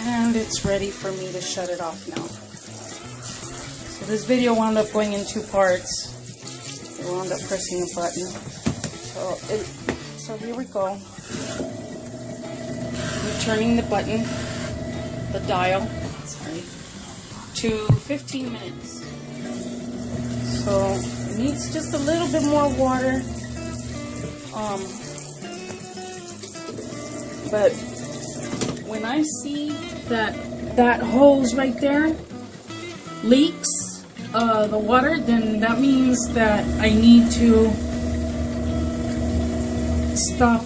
And it's ready for me to shut it off now. So this video wound up going in 2 parts. I wound up pressing a button. So here we go. I'm turning the button, the dial, to 15 minutes. So it needs just a little bit more water. But when I see that hose right there leaks the water, then that means that I need to stop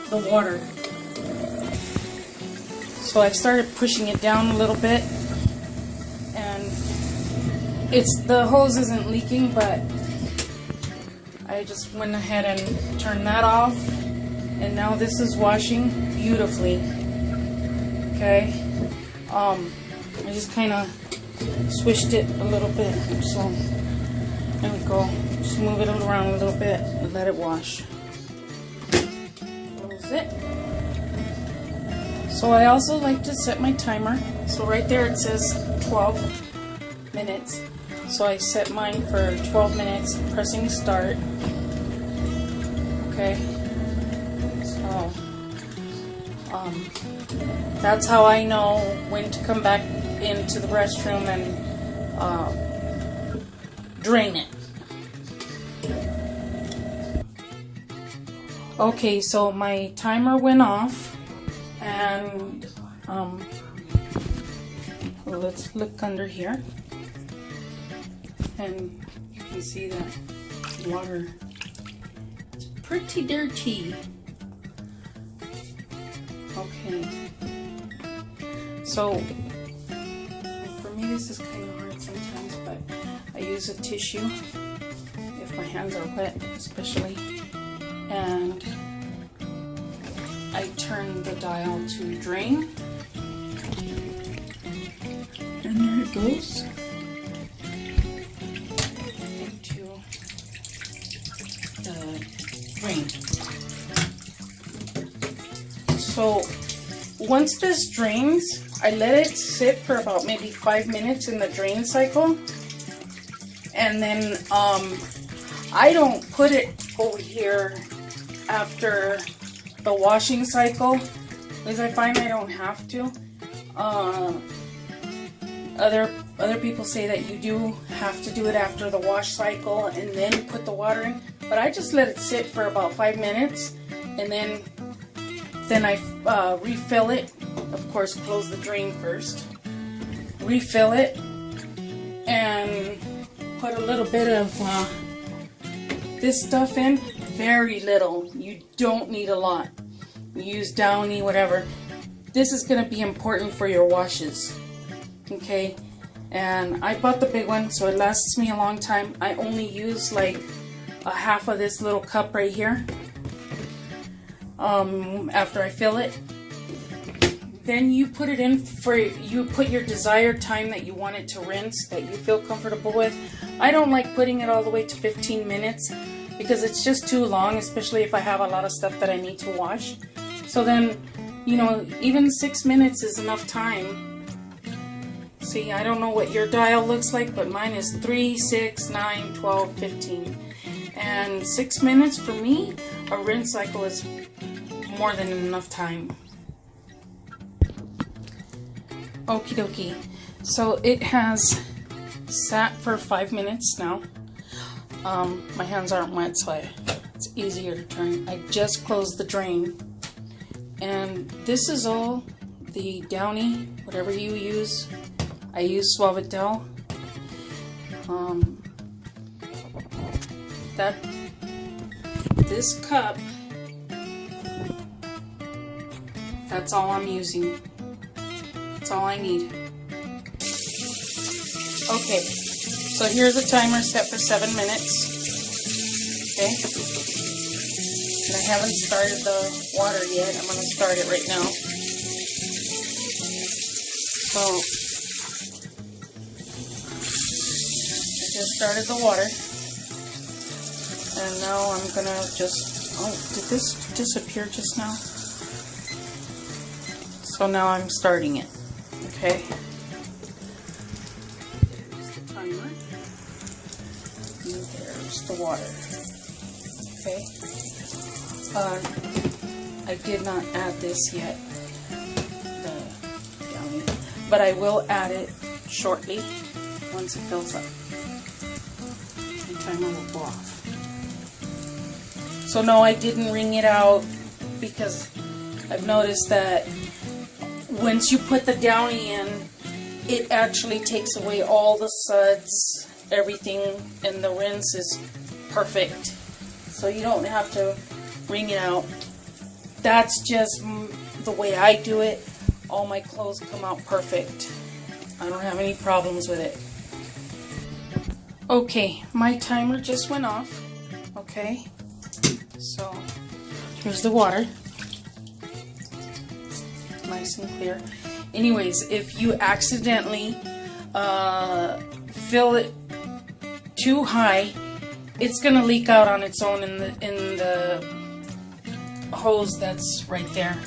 the water. So I started pushing it down a little bit, and the hose isn't leaking, but I just went ahead and turned that off, and now this is washing beautifully. Okay, I just kind of swished it a little bit, so there we go. Just move it around a little bit and let it wash. Close it. So I also like to set my timer. So right there it says 12 minutes. So I set mine for 12 minutes, pressing start. Okay. So that's how I know when to come back into the restroom and drain it. Okay, so my timer went off, and let's look under here, and you can see that water is pretty dirty. Okay, so for me this is kind of hard sometimes, but I use a tissue if my hands are wet especially, and I turn the dial to drain, and there it goes into the drain. So once this drains, I let it sit for about maybe 5 minutes in the drain cycle, and then I don't put it over here after the washing cycle, because I find I don't have to. Other people say that you do have to do it after the wash cycle and then put the water in, but I just let it sit for about 5 minutes, and then I refill it. Of course, close the drain first. Refill it and put a little bit of this stuff in. Very little. You don't need a lot. Use Downy, whatever. This is going to be important for your washes. Okay? And I bought the big one, so it lasts me a long time. I only use like a half of this little cup right here. After I fill it, then you put it in you put your desired time that you want it to rinse, that you feel comfortable with. I don't like putting it all the way to 15 minutes because it's just too long, especially if I have a lot of stuff that I need to wash. So then, you know, even 6 minutes is enough time. See, I don't know what your dial looks like, but mine is 3, 6, 9, 12, 15. And 6 minutes for me, a rinse cycle is more than enough time. Okie dokie. So it has sat for 5 minutes now. My hands aren't wet, so it's easier to turn. I just closed the drain. And this is all the Downy, whatever you use. I use Suavitel. This cup, that's all I'm using. That's all I need. Okay, so here's a timer set for 7 minutes. Okay, and I haven't started the water yet. I'm going to start it right now. So I just started the water, and now I'm going to just, oh, did this disappear just now? So So now I'm starting it. Okay. There's the timer. And there's the water. Okay. I did not add this yet, the downy, but I will add it shortly once it fills up. The timer will go off. So no, I didn't wring it out because I've noticed that once you put the downy in, it actually takes away all the suds, everything, and the rinse is perfect. So you don't have to wring it out. That's just the way I do it. All my clothes come out perfect. I don't have any problems with it. Okay, my timer just went off. Okay, so here's the water. Nice and clear. Anyways, if you accidentally fill it too high, it's gonna leak out on its own in the hose that's right there.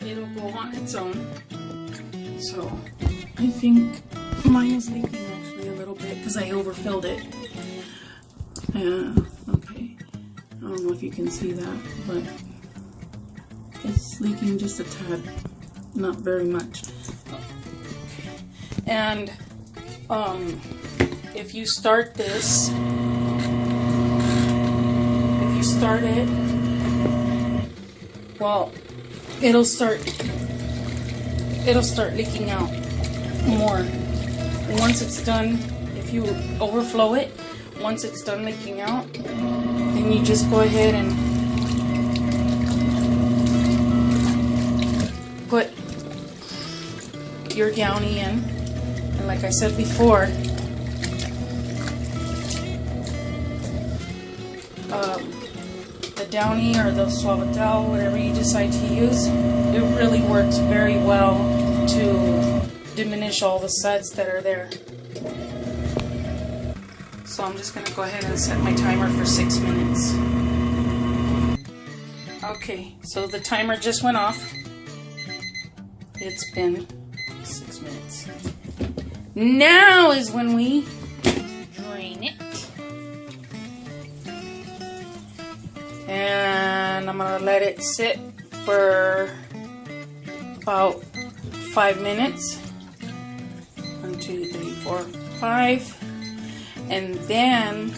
It'll go on its own. So I think mine is leaking actually a little bit because I overfilled it. Okay. I don't know if you can see that, but it's leaking just a tad, not very much. And if you start this, if you start it, well, it'll start leaking out more. And once it's done, if you overflow it, once it's done leaking out, then you just go ahead and put your downy in. And like I said before, the downy or the Suavitel, whatever you decide to use, it really works very well to diminish all the suds that are there. So I'm just going to go ahead and set my timer for 6 minutes. Okay, so the timer just went off. It's been 6 minutes. Now is when we drain it. And I'm going to let it sit for about 5 minutes. 1, 2, 3, 4, 5. And then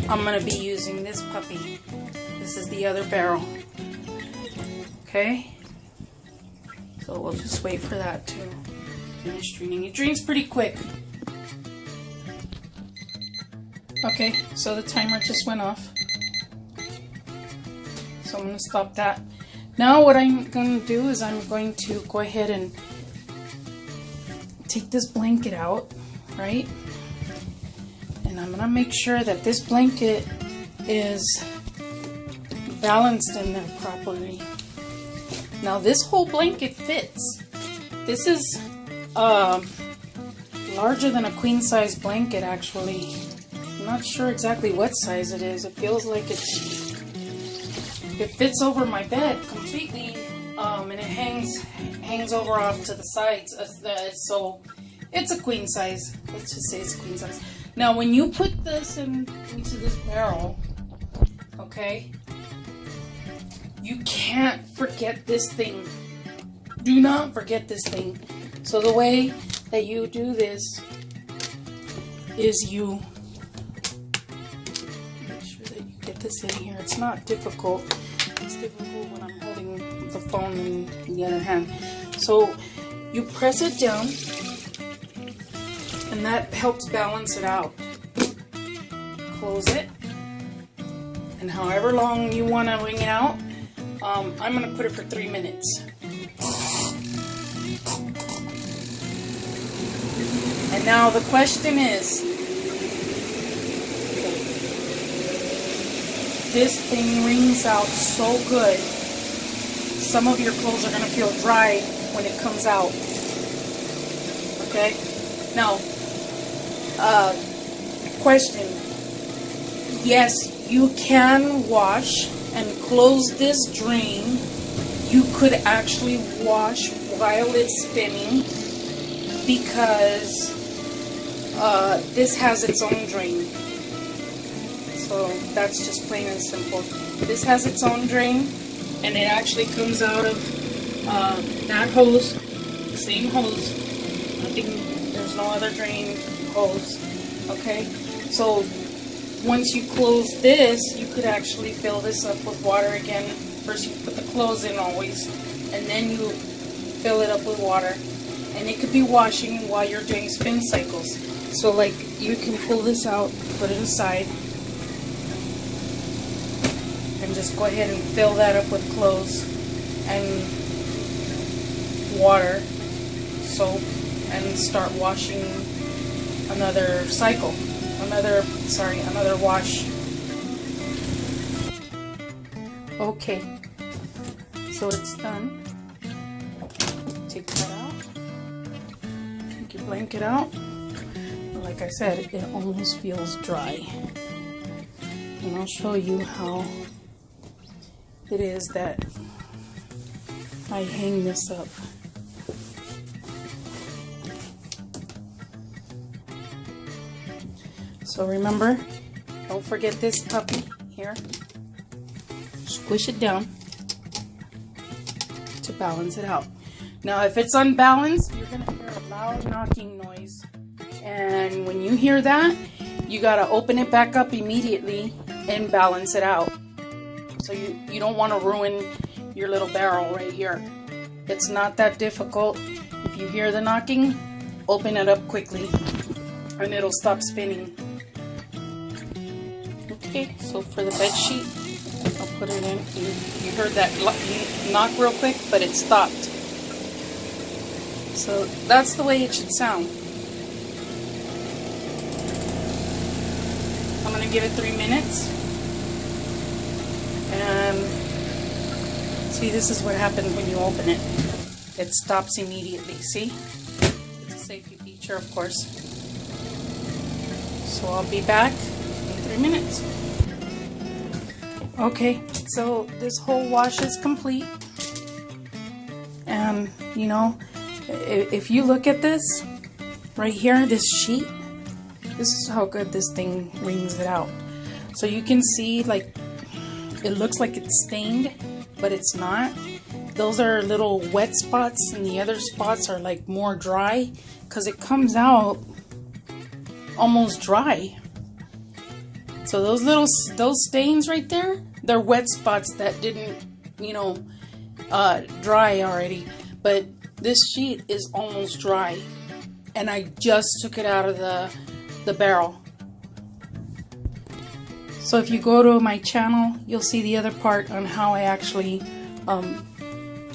I'm going to be using this puppy. This is the other barrel. Okay? So we'll just wait for that to finish draining. It drains pretty quick. Okay, so the timer just went off. So I'm going to stop that. Now what I'm going to do is I'm going to go ahead and take this blanket out, right? And I'm going to make sure that this blanket is balanced in there properly. Now this whole blanket fits. This is larger than a queen size blanket actually. I'm not sure exactly what size it is. It feels like it fits over my bed completely, and it hangs over off to the sides. So it's a queen size. Let's just say it's a queen size. Now when you put this into this barrel, okay, you can't forget this thing. Do not forget this thing. So the way that you do this is you make sure that you get this in here. It's not difficult. It's difficult when I'm holding the phone in the other hand. So you press it down, and that helps balance it out. Close it, and however long you want to wring it out, I'm going to put it for 3 minutes. And now the question is, this thing wrings out so good, some of your clothes are going to feel dry when it comes out. Okay? Now, question. Yes, you can wash and close this drain you could actually wash while it's spinning, because this has its own drain. So that's just plain and simple. This has its own drain, and it actually comes out of that hose, the same hose. There's no other drain hose. Okay, so once you close this, you could actually fill this up with water again. First you put the clothes in always, and then you fill it up with water. And it could be washing while you're doing spin cycles. So like, you can pull this out, put it aside, and just go ahead and fill that up with clothes and water, soap, and start washing another cycle, another wash. Okay, so it's done. Take that out. Take your blanket out. Like I said, it almost feels dry. And I'll show you how it is that I hang this up. So remember, don't forget this puppy here. Squish it down to balance it out. Now if it's unbalanced, you're going to hear a loud knocking noise. And when you hear that, you got to open it back up immediately and balance it out. So you don't want to ruin your little barrel right here. It's not that difficult. If you hear the knocking, open it up quickly and it'll stop spinning. Okay, so for the bed sheet, I'll put it in. You heard that knock real quick, but it stopped. So that's the way it should sound. I'm going to give it 3 minutes. And see, this is what happens when you open it. It stops immediately, see? It's a safety feature, of course. So I'll be back in 3 minutes. Okay, so this whole wash is complete. And, you know, if you look at this, right here, this sheet, this is how good this thing wrings it out. So you can see, like, it looks like it's stained, but it's not. Those are little wet spots, and the other spots are like more dry, because it comes out almost dry. So those stains right there, they're wet spots that didn't, you know, dry already. But this sheet is almost dry, and I just took it out of the barrel. So if you go to my channel, you'll see the other part on how I actually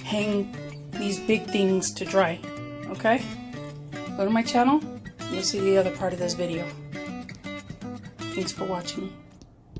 hang these big things to dry. Okay? Go to my channel, you'll see the other part of this video. Thanks for watching.